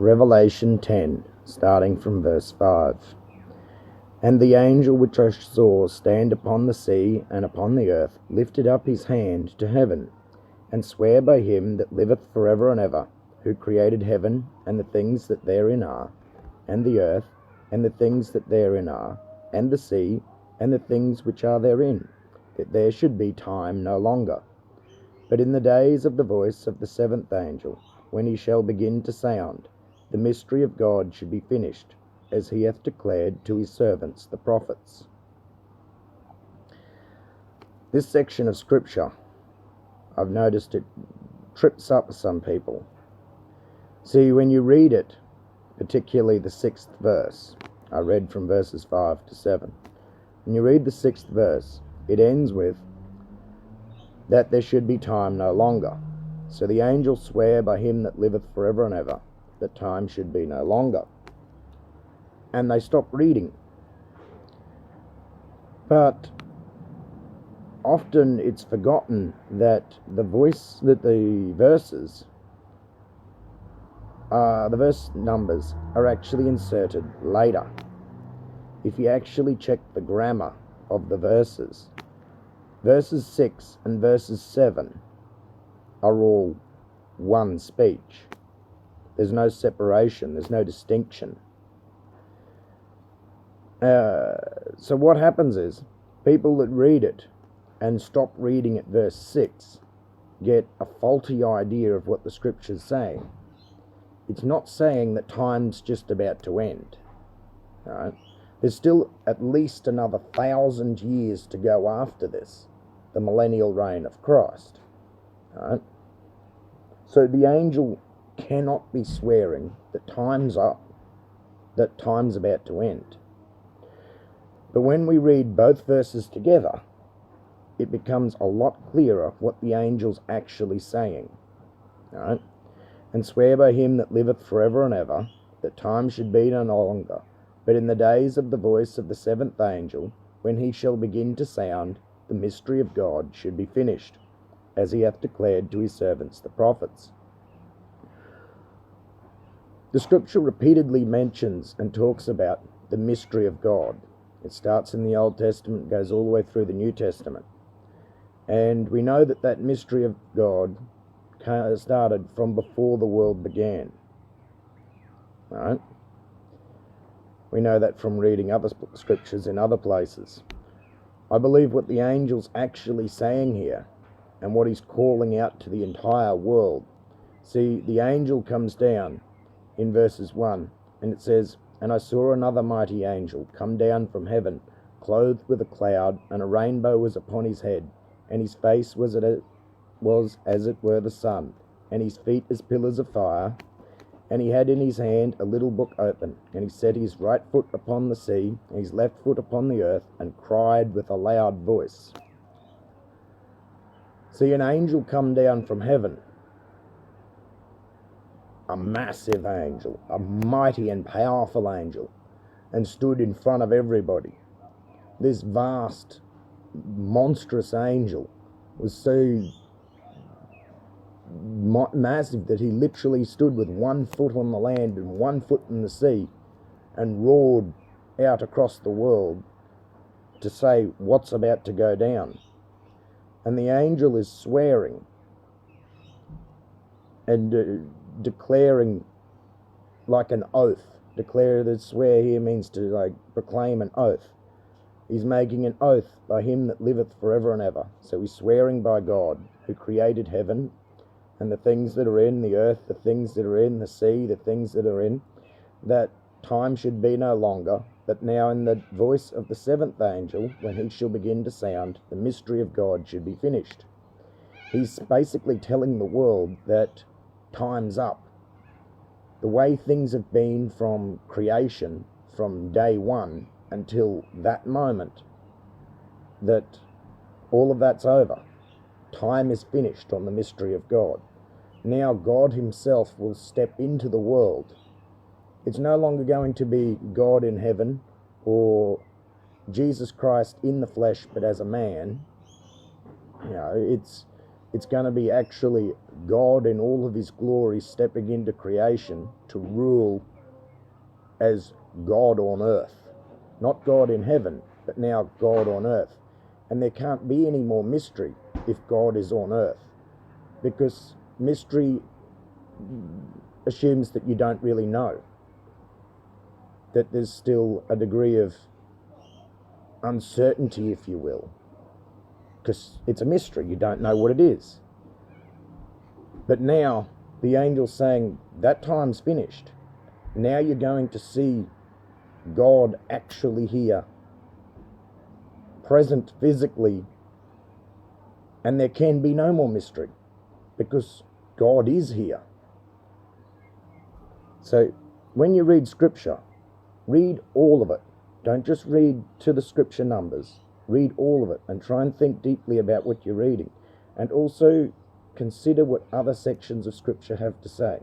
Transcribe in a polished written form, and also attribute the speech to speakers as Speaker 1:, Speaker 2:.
Speaker 1: Revelation 10, starting from verse 5. And the angel which I saw stand upon the sea and upon the earth lifted up his hand to heaven, and sware by him that liveth for ever and ever, who created heaven and the things that therein are, and the earth and the things that therein are, and the sea and the things which are therein, that there should be time no longer. But in the days of the voice of the seventh angel, when he shall begin to sound, the mystery of God should be finished, as he hath declared to his servants the prophets. This section of scripture, I've noticed it trips up some people. See, when you read it, particularly the 6th verse, I read from verses 5 to 7. When you read the 6th verse, it ends with, that there should be time no longer. So the angel sware by him that liveth for ever and ever, that time should be no longer. And they stop reading. But often it's forgotten that the verse numbers are actually inserted later. If you actually check the grammar of the verses 6 and verses 7 are all one speech. There's no separation, there's no distinction. So what happens is, people that read it and stop reading at verse 6 get a faulty idea of what the scripture's saying. It's not saying that time's just about to end. Right? There's still at least another 1,000 years to go after this, the millennial reign of Christ. Right? So the angel cannot be swearing that time's up, that time's about to end. But when we read both verses together, it becomes a lot clearer what the angel's actually saying. Right? And swear by him that liveth for ever and ever, that time should be no longer, but in the days of the voice of the seventh angel, when he shall begin to sound, the mystery of God should be finished, as he hath declared to his servants the prophets. The scripture repeatedly mentions and talks about the mystery of God. It starts in the Old Testament, goes all the way through the New Testament. And we know that that mystery of God started from before the world began. Right? We know that from reading other scriptures in other places. I believe what the angel's actually saying here, and what he's calling out to the entire world. See, the angel comes down in verses 1, and it says, And I saw another mighty angel come down from heaven, clothed with a cloud, and a rainbow was upon his head, and his face was as it were the sun, and his feet as pillars of fire. And he had in his hand a little book open, and he set his right foot upon the sea, and his left foot upon the earth, and cried with a loud voice. See, an angel come down from heaven, a massive angel, a mighty and powerful angel, and stood in front of everybody. This vast, monstrous angel was so massive that he literally stood with 1 foot on the land and 1 foot in the sea, and roared out across the world to say what's about to go down. And the angel is swearing and declaring like an oath. Declare that swear here means to proclaim an oath. He's making an oath by him that liveth forever and ever. So he's swearing by God, who created heaven and the things that are in the earth, the things that are in the sea, the things that are in, that time should be no longer, but now in the voice of the seventh angel, when he shall begin to sound, the mystery of God should be finished. He's basically telling the world that time's up. The way things have been from creation, from day one until that moment, that all of that's over. Time is finished on the mystery of God. Now God himself will step into the world. It's no longer going to be God in heaven or Jesus Christ in the flesh but as a man. It's It's going to be actually God in all of his glory stepping into creation to rule as God on earth. Not God in heaven, but now God on earth. And there can't be any more mystery if God is on earth, because mystery assumes that you don't really know, that there's still a degree of uncertainty, if you will, because it's a mystery, you don't know what it is. But now the angel's saying that time's finished. Now you're going to see God actually here, present physically, and there can be no more mystery because God is here. So when you read scripture, read all of it. Don't just read to the scripture numbers. Read all of it and try and think deeply about what you're reading. And also consider what other sections of scripture have to say.